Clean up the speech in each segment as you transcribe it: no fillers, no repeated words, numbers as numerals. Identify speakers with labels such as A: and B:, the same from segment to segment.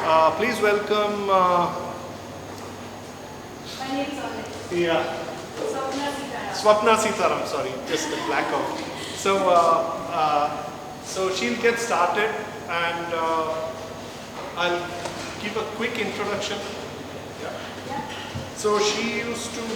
A: Please welcome.
B: My name is Anik.
A: Yeah,
B: Swapna Sitaram.
A: Swapna Sitaram. Sorry, just a blackout. So she'll get started, and I'll give a quick introduction. Yeah.
B: Yeah.
A: So she used to. You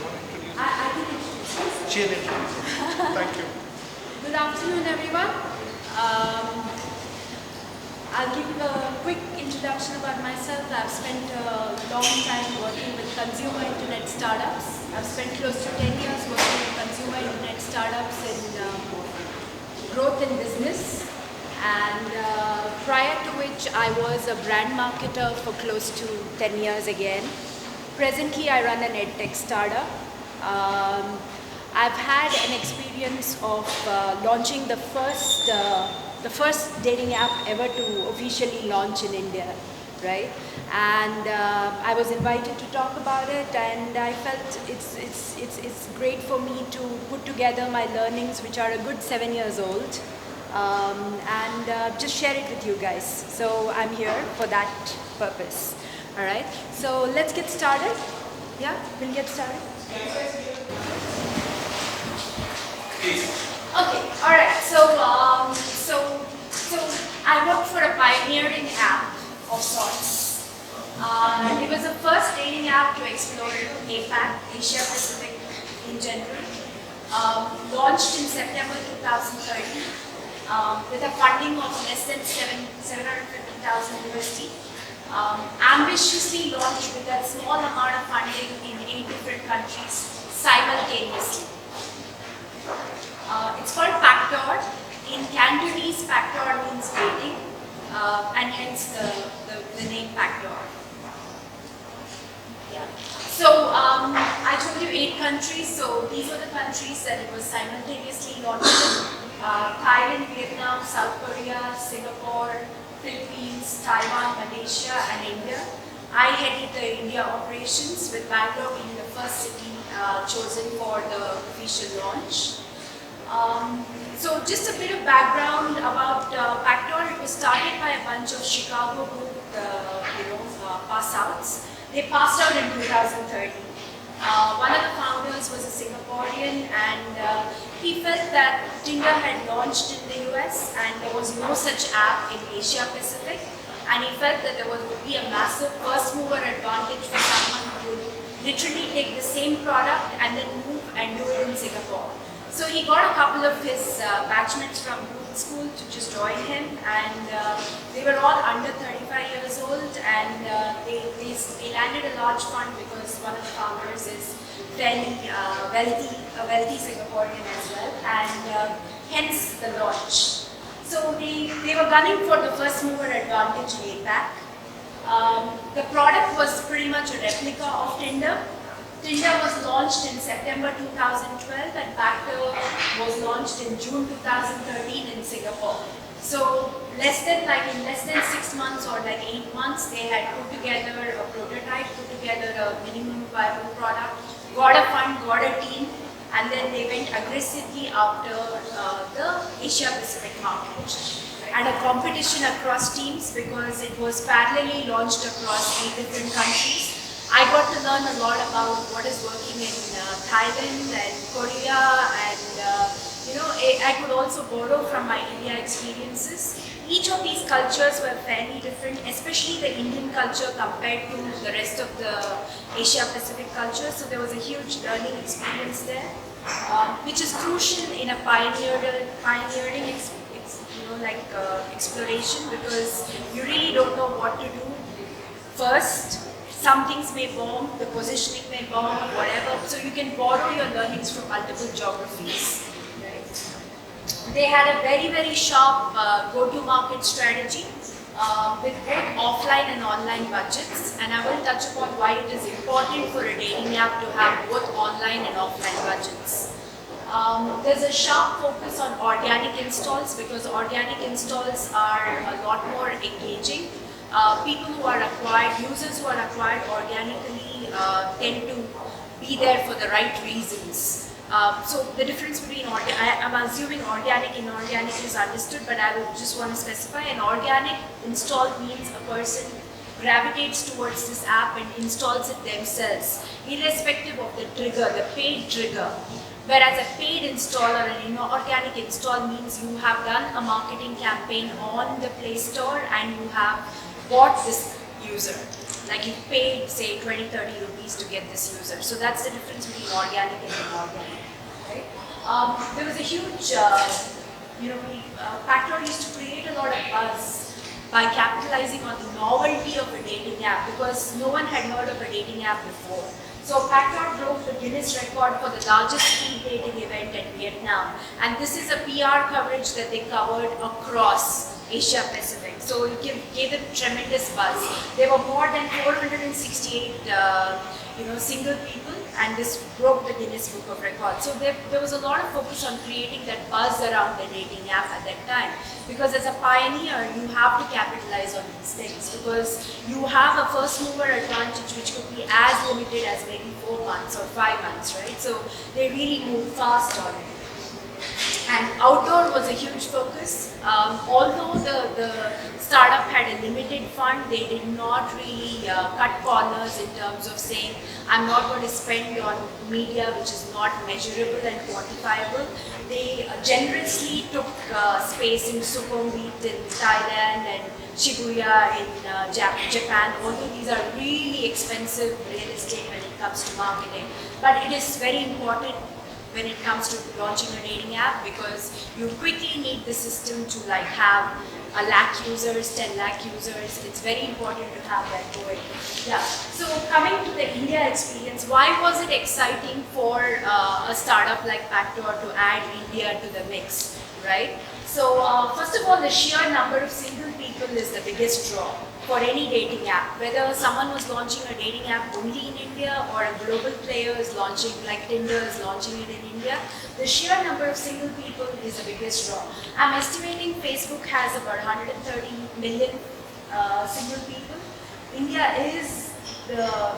A: want to introduce?
B: I can introduce myself.
A: She'll introduce. Thank you.
B: Good afternoon, everyone. I'll give a quick introduction about myself. I've spent a long time working with consumer internet startups. I've spent close to 10 years working with consumer internet startups in growth and business. And prior to which I was a brand marketer for close to 10 years again. Presently I run an edtech startup. I've had an experience of launching the first dating app ever to officially launch in India, right? And I was invited to talk about it, and I felt it's great for me to put together my learnings, which are a good 7 years old, and just share it with you guys. So I'm here for that purpose. All right. So let's get started. Yeah, we'll get started. Okay, all right. So I worked for a pioneering app of sorts. It was the first dating app to explore APAC, Asia Pacific in general. Launched in September 2013 with a funding of less than $750,000 USD. Ambitiously launched with a small amount of funding in 8 different countries simultaneously. It's called Paktor. In Cantonese, Paktor means dating, and hence the name Paktor. Yeah. So I told you 8 countries. So these were the countries that it was simultaneously launched in: Thailand, Vietnam, South Korea, Singapore, Philippines, Taiwan, Malaysia, and India. I headed the India operations, with Bangalore being the first city chosen for the official launch. So just a bit of background about Paktor. It was started by a bunch of Chicago group, pass-outs. They passed out in 2013. One of the founders was a Singaporean, and he felt that Tinder had launched in the US and there was no such app in Asia Pacific, and he felt that there would be a massive first mover advantage for someone who would literally take the same product and then move and do it in Singapore. So he got a couple of his batchmates from Booth School to just join him, and they were all under 35 years old, and they landed a large fund because one of the founders is fairly a wealthy Singaporean as well, and hence the launch. So they were gunning for the first mover advantage in APAC. The product was pretty much a replica of Tinder. Tinder was launched in September 2012, and Paktor was launched in June 2013 in Singapore. So in less than 6 months or like 8 months, they had put together a prototype, put together a minimum viable product, got a fund, got a team, and then they went aggressively after the Asia Pacific market. And a competition across teams, because it was parallelly launched across 8 different countries. I got to learn a lot about what is working in Thailand and Korea, and I could also borrow from my India experiences. Each of these cultures were fairly different, especially the Indian culture compared to the rest of the Asia Pacific culture. So there was a huge learning experience there, which is crucial in a pioneering exploration, because you really don't know what to do first. Some things may bomb, the positioning may bomb, whatever. So you can borrow your learnings from multiple geographies. Right? They had a very, very sharp go-to-market strategy with both offline and online budgets. And I will touch upon why it is important for a dating app to have both online and offline budgets. There's a sharp focus on organic installs, because organic installs are a lot more engaging. People who are acquired, users who are acquired organically tend to be there for the right reasons. So the difference between I'm assuming organic and inorganic is understood, but I will just want to specify an organic install means a person gravitates towards this app and installs it themselves, irrespective of the trigger, the paid trigger. Whereas a paid install or an inorganic install means you have done a marketing campaign on the Play Store and you have bought this user. Like you paid, say, 20-30 rupees to get this user. So that's the difference between organic and inorganic. Right? There was a huge, Pactor used to create a lot of buzz by capitalizing on the novelty of a dating app because no one had heard of a dating app before. So Pactor broke the Guinness record for the largest speed dating event in Vietnam. And this is a PR coverage that they covered across Asia Pacific. So it gave them tremendous buzz. There were more than 468 single people, and this broke the Guinness Book of Records. So there was a lot of focus on creating that buzz around the dating app at that time. Because as a pioneer, you have to capitalize on these things because you have a first mover advantage which could be as limited as maybe 4 months or 5 months, right? So they really moved fast on it. And outdoor was a huge focus. Although the startup had a limited fund, they did not really cut corners in terms of saying, I'm not going to spend on media which is not measurable and quantifiable. They generously took space in Sukhumvit in Thailand and Shibuya in Japan, although these are really expensive real estate when it comes to marketing. But it is very important when it comes to launching a dating app because you quickly need the system to have 1 lakh users, 10 lakh users. It's very important to have that going. Yeah. So coming to the India experience, why was it exciting for a startup like Pactor to add India to the mix, right? So first of all, the sheer number of single people is the biggest draw for any dating app. Whether someone was launching a dating app only in India or a global player is launching, like Tinder is launching it in India, the sheer number of single people is the biggest draw. I'm estimating Facebook has about 130 million single people. India is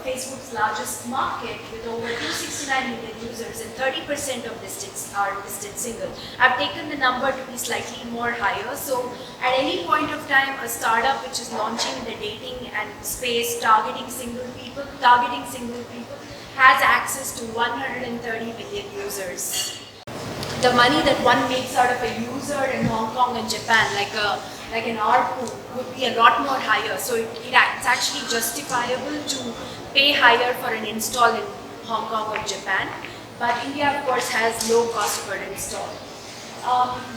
B: Facebook's largest market with over 269 million users and 30% of are listed single. I've taken the number to be slightly more higher. So at any point of time, a startup which is launching in the dating and space targeting single people has access to 130 million users. The money that one makes out of a user in Hong Kong and Japan, like an ARPU, would be a lot more higher. So it's actually justifiable to pay higher for an install in Hong Kong or Japan. But India, of course, has low cost per install.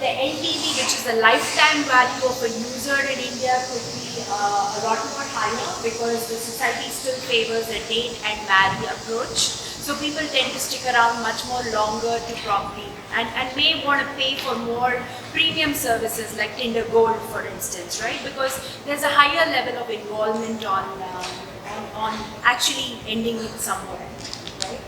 B: The LTV, which is the lifetime value of a user in India, could be a lot more higher because the society still favors a date and marry approach. So people tend to stick around much more longer to probably and may want to pay for more premium services like Tinder Gold, for instance, right? Because there's a higher level of involvement on actually ending it somewhere, right?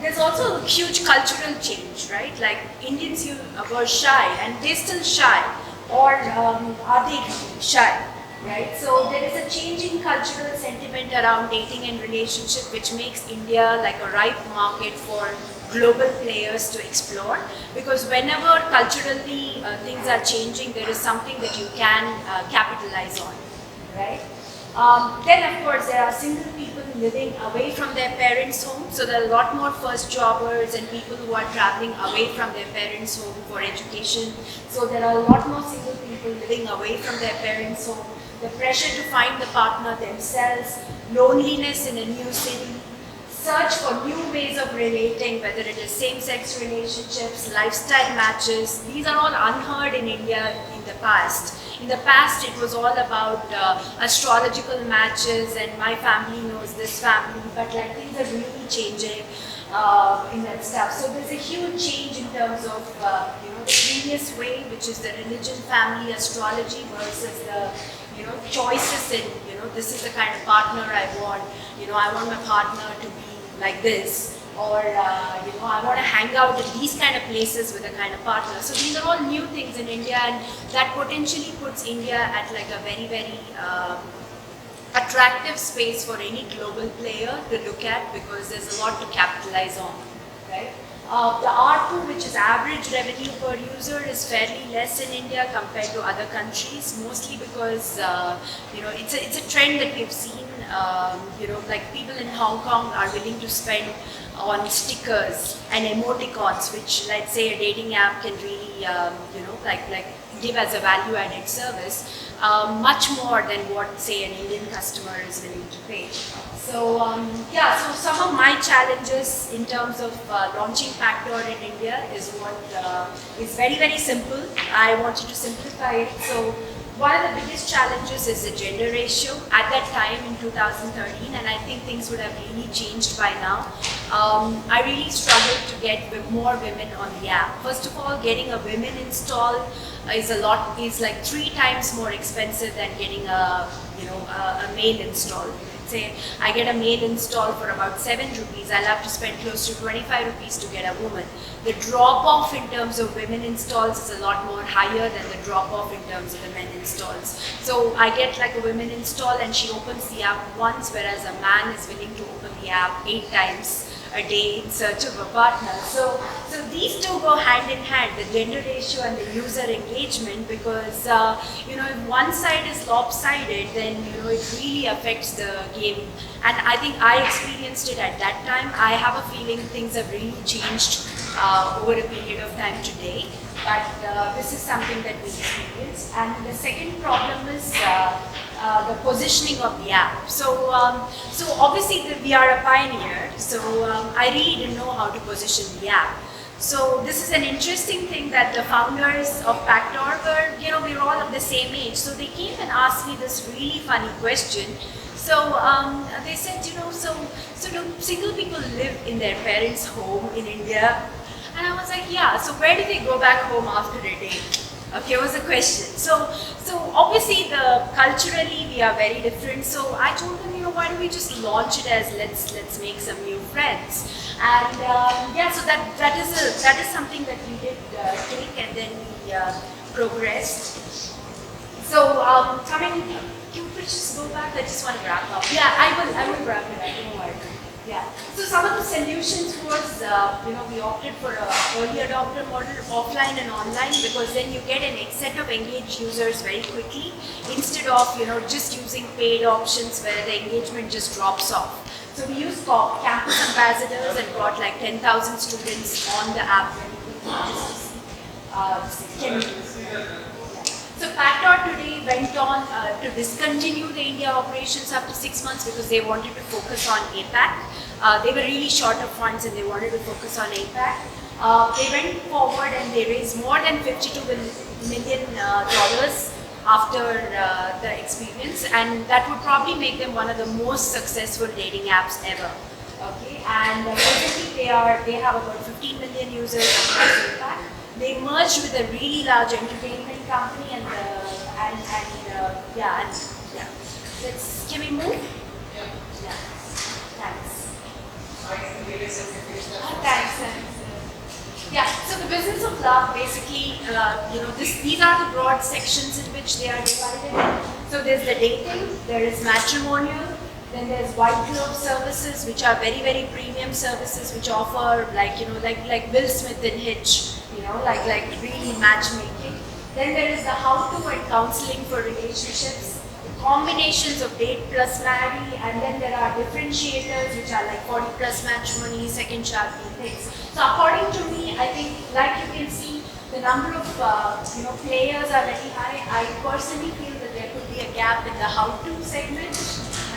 B: There's also a huge cultural change, right? Like Indians were shy and they're still shy, or are they shy? Right, so there is a changing cultural sentiment around dating and relationship, which makes India like a ripe market for global players to explore. Because whenever culturally things are changing, there is something that you can capitalize on, right? Then of course there are single people living away from their parents' home, so there are a lot more first jobbers and people who are traveling away from their parents' home for education. So there are a lot more single people living away from their parents' home. The pressure to find the partner themselves, loneliness in a new city, search for new ways of relating, whether it is same-sex relationships, lifestyle matches. These are all unheard in India in the past. In the past, it was all about astrological matches and my family knows this family, but things are really changing in that stuff. So there's a huge change in terms of the previous way, which is the religion, family, astrology versus the choices in, this is the kind of partner I want. I want my partner to be like this, or I want to hang out in these kind of places with a kind of partner. So these are all new things in India, and that potentially puts India at a very, very attractive space for any global player to look at because there's a lot to capitalize on, right? The ARPU, which is average revenue per user, is fairly less in India compared to other countries, mostly because it's a trend that we've seen. Like people in Hong Kong are willing to spend on stickers and emoticons, which, let's say, a dating app can really like give as a value-added service, much more than what, say, an Indian customer is willing to pay. So so some of my challenges in terms of launching Pactor in India is is very, very simple. I wanted to simplify it. So one of the biggest challenges is the gender ratio at that time in 2013, and I think things would have really changed by now. I really struggled to get more women on the app. First of all, getting a women install is like 3 times more expensive than getting a male install. Say I get a male install for about 7 rupees, I'll have to spend close to 25 rupees to get a woman. The drop off in terms of women installs is a lot more higher than the drop off in terms of the men installs. So I get like a women install and she opens the app once, whereas a man is willing to open the app 8 times a day in search of a partner. So these two go hand in hand, the gender ratio and the user engagement, because if one side is lopsided, then it really affects the game. And I think I experienced it at that time. I have a feeling things have really changed over a period of time today. But this is something that we experienced. And the second problem is the positioning of the app. So obviously we are a pioneer. So I really didn't know how to position the app. So this is an interesting thing that the founders of Pactor were, we're all of the same age. So they came and asked me this really funny question. So they said, so do single people live in their parents' home in India? And I was like, yeah. So where do they go back home after a day? Okay, was the question. So obviously culturally we are very different. So I told them, why don't we just launch it as let's make some new friends. And so that is something that we did take, and then we progressed. So can we just go back? I just want to wrap up. Yeah, I will wrap it up. Don't worry. Yeah. So some of the solutions was, we opted for a early adopter model, offline and online, because then you get a set of engaged users very quickly, instead of, just using paid options where the engagement just drops off. So we used campus ambassadors and got like 10,000 students on the app very quickly. So Pactor today went on to discontinue the India operations after 6 months because they wanted to focus on APAC. They were really short of funds and they wanted to focus on APAC. They went forward and they raised more than $52 million after the experience, and that would probably make them one of the most successful dating apps ever. Okay, and presently they have about 15 million users across APAC. They merged with a really large entertainment company, and can we move? Yeah. Thanks. Thanks. Yeah. So the business of love, basically, these are the broad sections in which they are divided. So there's the dating, there is matrimonial. Then there's white glove services, which are very, very premium services, which offer like Will Smith and Hitch, like really matchmaking. Then there is the how-to and counseling for relationships, combinations of date plus marry, and then there are differentiators, which are like 40 plus matrimony, second child, things. So according to me, I think, like you can see, the number of players are very high. I personally feel that there could be a gap in the how-to segment.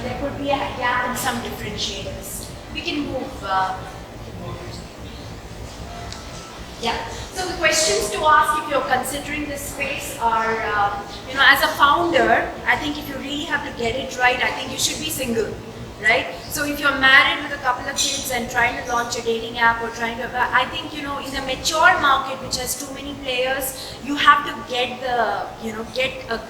B: There could be a gap in some differentiators. We can move. So the questions to ask if you're considering this space are, as a founder, I think if you really have to get it right, I think you should be single, right? So if you're married with a couple of kids and trying to launch a dating app or I think, in a mature market which has too many players, you have to get a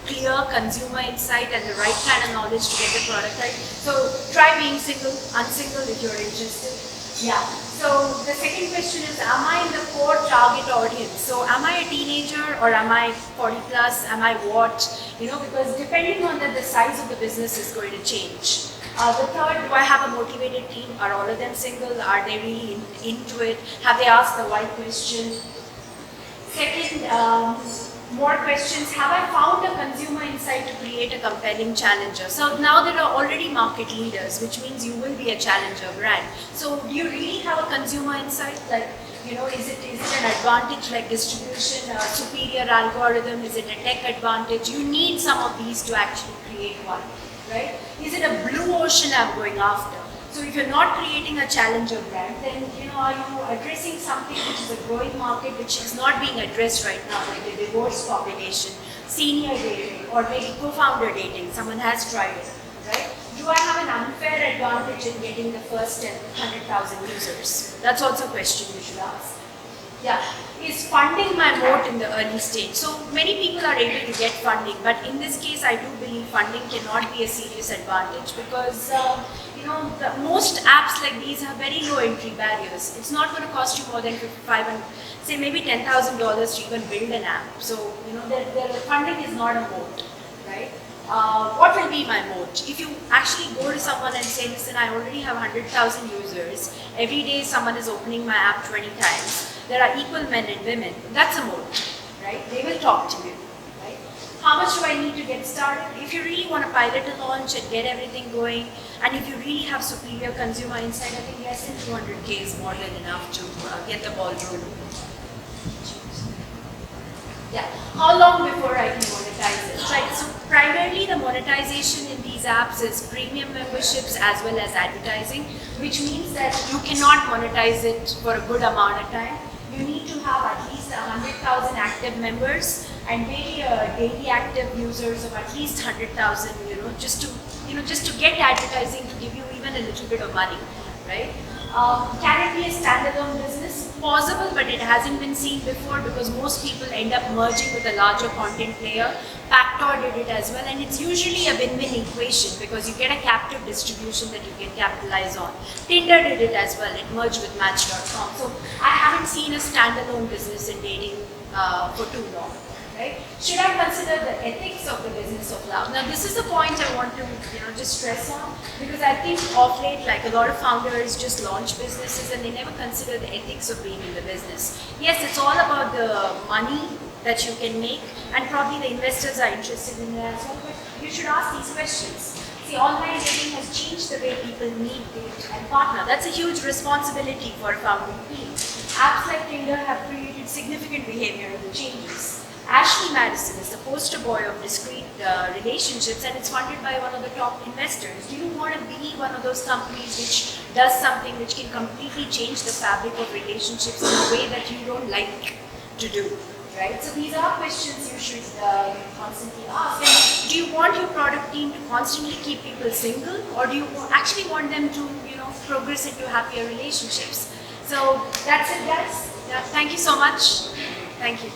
B: clear consumer insight and the right kind of knowledge to get the product right. So try being unsingle if you're interested. Yeah. So the second question is, am I in the core target audience? So am I a teenager or am I 40 plus? Am I what? Because depending on that, the size of the business is going to change. The third, do I have a motivated team? Are all of them single? Are they really into it? Have they asked the right question? Second, more questions. Have I found a consumer insight to create a compelling challenger? So now there are already market leaders, which means you will be a challenger brand. So do you really have a consumer insight? Like, is it an advantage like distribution, a superior algorithm? Is it a tech advantage? You need some of these to actually create one, right? Is it a blue ocean I'm going after? So if you're not creating a challenger brand, then are you addressing something which is a growing market which is not being addressed right now, like the divorce population, senior dating, or maybe co-founder dating? Someone has tried it, right? Do I have an unfair advantage in getting the first 100,000 users? That's also a question you should ask. Yeah, is funding my moat in the early stage? So many people are able to get funding, but in this case, I do believe funding cannot be a serious advantage because most apps like these have very low entry barriers. It's not going to cost you more than $5 and say maybe $10,000 to even build an app. So the funding is not a moat, right? What will be my moat? If you actually go to someone and say, listen, I already have 100,000 users, every day someone is opening my app 20 times, there are equal men and women, that's a moat, right? They will talk to you, right? How much do I need to get started? If you really want to pilot a launch and get everything going, and if you really have superior consumer insight, I think less than 200K is more than enough to get the ball rolling. Yeah. How long before I can monetize it? Right. So primarily the monetization in these apps is premium memberships as well as advertising, which means that you cannot monetize it for a good amount of time. You need to have at least 100,000 active members and maybe daily active users of at least 100,000. Just to get advertising to give you even a little bit of money, right? Can it be a standalone business? Possible, but it hasn't been seen before because most people end up merging with a larger content player. Pactor did it as well, and it's usually a win-win equation because you get a captive distribution that you can capitalize on. Tinder did it as well, it merged with Match.com. So I haven't seen a standalone business in dating for too long. Right? Should I consider the ethics of the business of love? Now, this is a point I want to just stress on because I think of late, like a lot of founders just launch businesses and they never consider the ethics of being in the business. Yes, it's all about the money that you can make, and probably the investors are interested in that as well. But you should ask these questions. See, online dating has changed the way people meet, date, and partner. That's a huge responsibility for a founding team. Apps like Tinder have created significant behavioral changes. Ashley Madison is the poster boy of discrete relationships, and it's funded by one of the top investors. Do you want to be one of those companies which does something which can completely change the fabric of relationships in a way that you don't like to do? Right? So these are questions you should constantly ask. And do you want your product team to constantly keep people single, or do you actually want them to progress into happier relationships? So that's it, guys. Yeah, thank you so much. Thank you.